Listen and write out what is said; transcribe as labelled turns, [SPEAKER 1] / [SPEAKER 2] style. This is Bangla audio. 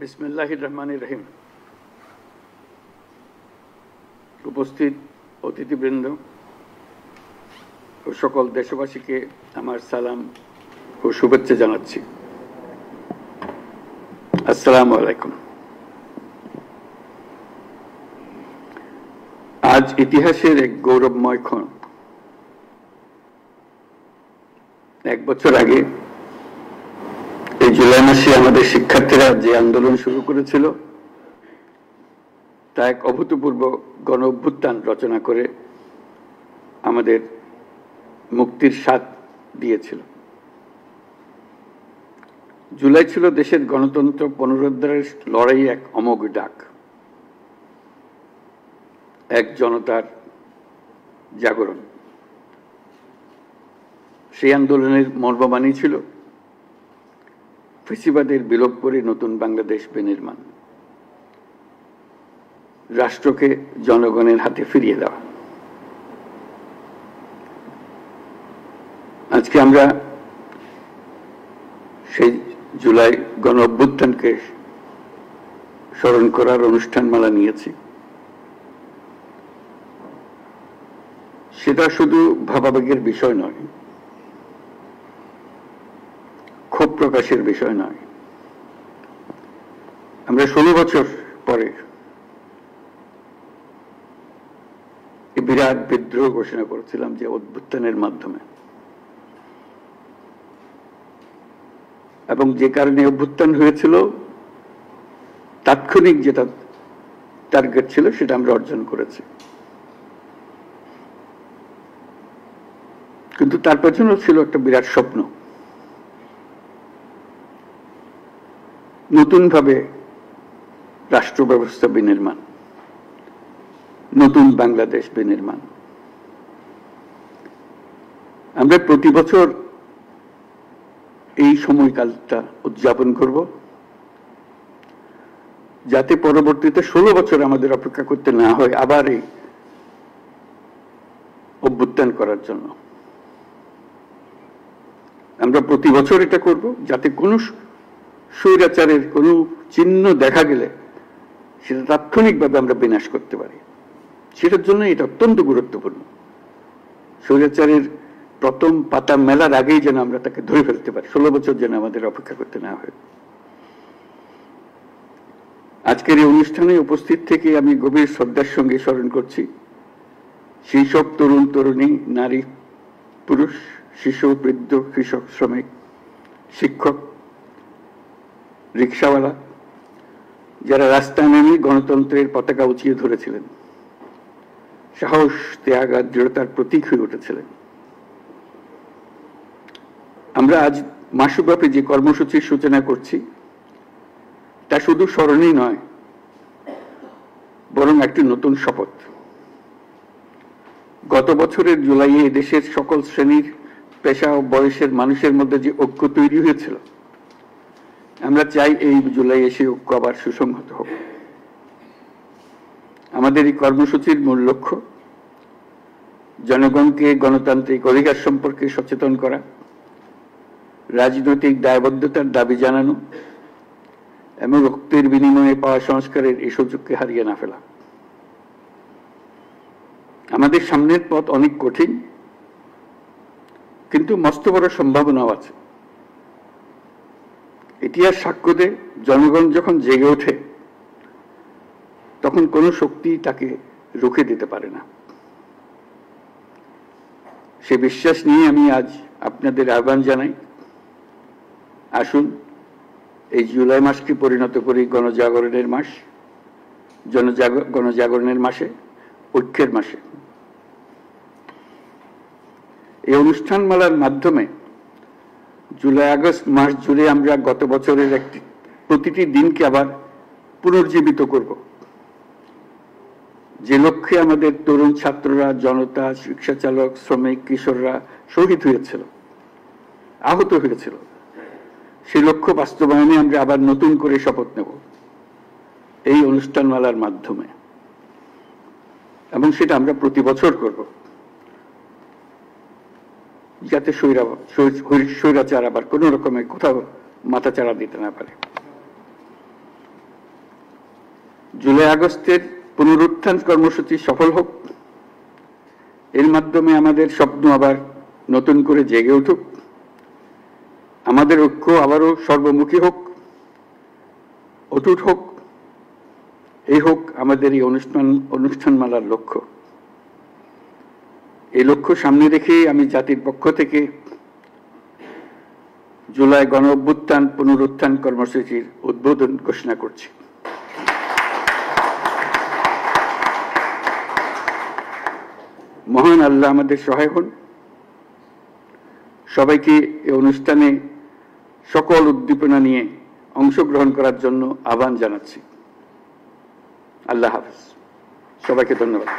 [SPEAKER 1] বিসমিল্লাহির রহমানির রহিম। উপস্থিত অতিথিবৃন্দ ও সকল দেশবাসীকে আমার সালাম ও শুভেচ্ছা জানাচ্ছি। আসসালামু আলাইকুম। আজ ইতিহাসের এক গৌরবময় ক্ষণ। 1 বছর আগে এই জুলাই মাসে আমাদের শিক্ষার্থীরা যে আন্দোলন শুরু করেছিল তা এক অভূতপূর্ব গণ অভ্যুত্থান রচনা করে আমাদের মুক্তির স্বাদ দিয়েছিল। জুলাই ছিল দেশের গণতন্ত্র পুনরুদ্ধারের লড়াই এক অমোঘ ডাক, এক জনতার জাগরণ। সেই আন্দোলনের মর্মবাণী ছিল ফ্যাসিবাদের বিলোপ করে নতুন বাংলাদেশ বিনির্মাণ, রাষ্ট্রকে জনগণের হাতে ফিরিয়ে দেওয়া। আজকে আমরা সেই জুলাই গণ অভ্যুত্থানকে স্মরণ করার অনুষ্ঠানমালা নিয়েছি। সেটা শুধু ভাবাবেগের বিষয় নয়, ক্ষোভ প্রকাশের বিষয় নয়। আমরা 16 বছর পরে বিরাট বিদ্রোহ ঘোষণা করেছিলাম যে অভ্যুত্থানের মাধ্যমে, এবং যে কারণে অভ্যুত্থান হয়েছিল তাৎক্ষণিক যেটা টার্গেট ছিল সেটা আমরা অর্জন করেছি। কিন্তু তার পেছনে ছিল একটা বিরাট স্বপ্ন, নতুনভাবে রাষ্ট্র ব্যবস্থা বিনির্মাণ, নতুন বাংলাদেশ বিনির্মাণ। আমরা প্রতি বছর এই সময়কালটা উদযাপন করব, যাতে পরবর্তীতে 16 বছর আমাদের অপেক্ষা করতে না হয় আবার এই অভ্যুত্থান করার জন্য। আমরা প্রতি বছর এটা করব, যাতে কোনো স্বৈরাচারের কোনো চিহ্ন দেখা গেলে সেটা তাৎক্ষণিকভাবে আমরা বিনাশ করতে পারি। সেটার জন্য এটা অত্যন্ত গুরুত্বপূর্ণ। স্বৈরাচারের প্রথম পাতা মেলার আগেই যেন আমরা তাকে ধরে ফেলতে পারি, 16 বছর যেন আমাদের অপেক্ষা করতে না হয়। আজকের এই অনুষ্ঠানে উপস্থিত থেকে আমি গভীর শ্রদ্ধার সঙ্গে স্মরণ করছি সেই সব তরুণ তরুণী, নারী পুরুষ, শিশু, বৃদ্ধ, কৃষক, শ্রমিক, শিক্ষক, রিক্সাওয়ালা, যারা রাস্তায় নেমে গণতন্ত্রের পতাকা উঁচিয়ে ধরেছিলেন, সাহস, ত্যাগ আর দৃঢ়তার প্রতীক হয়ে উঠেছিলেন। আমরা আজ মাসব্যাপী যে কর্মসূচির সূচনা করছি তা শুধু স্মরণই নয়, বরং একটি নতুন শপথ। গত বছরের জুলাইয়ে দেশের সকল শ্রেণীর, পেশা ও বয়সের মানুষের মধ্যে যে ঐক্য তৈরি হয়েছিল, আমরা চাই এই জুলাইয়ে সেই ঐক্য আবার সুসংহত হোক। আমাদের এই কর্মসূচির মূল লক্ষ্য জনগণকে গণতান্ত্রিক অধিকার সম্পর্কে সচেতন করা, রাজনৈতিক দায়বদ্ধতার দাবি জানানো এবং রক্তের বিনিময়ে পাওয়া সংস্কারের এই সুযোগকে হারিয়ে না ফেলা। আমাদের সামনের পথ অনেক কঠিন, কিন্তু মস্ত বড় সম্ভাবনাও আছে। ইতিহাস সাক্ষ্য দেয়, জনগণ যখন জেগে ওঠে তখন কোনো শক্তি তাকে রুখে দিতে পারে না। সে বিশ্বাস নিয়ে আমি আজ আপনাদের আহ্বান জানাই, আসুন এই জুলাই মাসকে পরিণত করি গণজাগরণের মাস, গণজাগরণের মাসে, ঐক্যের মাসে। এই অনুষ্ঠানমালার মাধ্যমে জুলাই আগস্ট মাস জুড়ে আমরা গত বছরের প্রতিটি দিনকে আবার পুনর্জীবিত করব, যে লক্ষ্যে আমাদের তরুণ ছাত্ররা, জনতা, রিক্সা চালক, শ্রমিক, কিশোররা শহীদ হয়েছিল, আহত হয়েছিল। সেই লক্ষ্য বাস্তবায়নে আমরা আবার নতুন করে শপথ নেব এই অনুষ্ঠানমালার মাধ্যমে, এবং সেটা আমরা প্রতি বছর করব, যাতে স্বৈরাচার আবার কোনো রকমের কোথাও মাথাচাড়া দিতে না পারে। জুলাই আগস্টের পুনরুত্থান কর্মসূচি সফল হোক, এর মাধ্যমে আমাদের স্বপ্ন আবার নতুন করে জেগে উঠুক, আমাদের ঐক্য আবারও সর্বমুখী হোক, অটুট হোক, এই হোক আমাদের এই অনুষ্ঠানমালার লক্ষ্য। এই লক্ষ্য সামনে রেখে আমি জাতির পক্ষ থেকে জুলাই গণ অভ্যুত্থান পুনরুত্থান কর্মসূচির উদ্বোধন ঘোষণা করছি। মহান আল্লাহ আমাদের সহায় হন। সবাইকে এই অনুষ্ঠানে সকল উদ্দীপনা নিয়ে অংশগ্রহণ করার জন্য আহ্বান জানাচ্ছি। আল্লাহ হাফেজ, সবাইকে ধন্যবাদ।